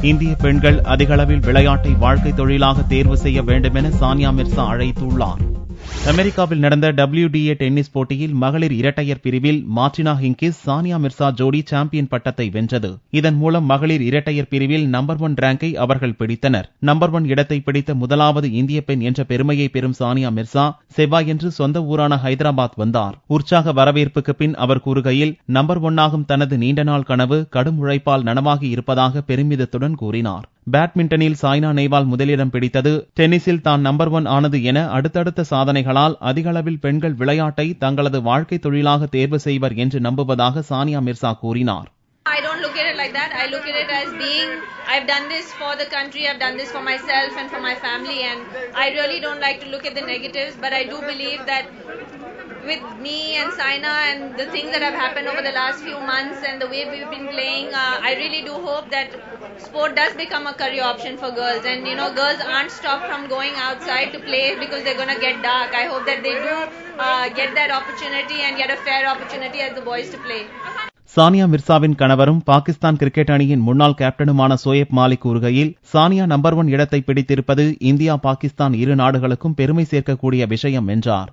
இந்திய பெண்கள் அதிகளவில் விளையாட்டை வாழ்க்கை தொழிலாக தேர்வு செய்ய வேண்டும் என சானியா மிர்சா அழைத்துள்ளார். அமெரிக்காவில் நடந்த WTA டென்னிஸ் போட்டியில் மகளிர் இரட்டையர் பிரிவில் மார்டினா ஹிங்கிஸ் சானியா மிர்சா ஜோடி சாம்பியன் பட்டத்தை வென்றது. இதன் மூலம் மகளிர் இரட்டையர் பிரிவில் நம்பர் 1 ரேங்கை அவர்கள் பிடித்தனர். நம்பர் 1 இடத்தை பிடித்த முதலாவது இந்திய பெண் என்ற பெருமையை பெறும் சானியா மிர்சா செவ்வாயன்று சொந்த ஊரான ஹைதராபாத் வந்தார். உற்சாக வரவேற்புக்கு பின் அவர் கூறுகையில், நம்பர் 1 ஆகும் தனது நீண்ட நாள் கனவு கடும் உழைப்பால் நனவாகி இருப்பதாக பெருமிதத்துடன் கூறினார். பேட்மிண்டனில் சாய்னா நேவால் முதலிடம் பிடித்தது. டென்னிஸில் தான் நம்பர் 1 ஆனது என அடுத்தடுத்த சாதனைகளால் அதிகளவில் பெண்கள் விளையாட்டை தங்களது வாழ்க்கை தொழிலாக தேர்வு செய்வர் என்று நம்புவதாக சானியா மிர்சா கூறினார். I don't look at it like that. I look at it as being, I've done this for the country, I've done this for myself and for my family, and I really don't like to look at the negatives, but I do believe that with me and Saina and the things that have happened over the last few months and the way we've been playing, I really do hope that sport does become a career option for girls, and girls aren't stopped from going outside to play because they're going to get dark. I hope that they do get that opportunity and get a fair opportunity as the boys to play. Sania மிர்சாவின் கணவரும் Pakistan cricket அணியின் முன்னாள் கேப்டனுமான சோயப் மாலிக் கூறுகையில், Sania number 1 இடத்தை பிடித்திருப்பது India Pakistan இரு நாடுகளுக்கும் பெருமை சேர்க்கக்கூடிய விஷயம் என்றார்.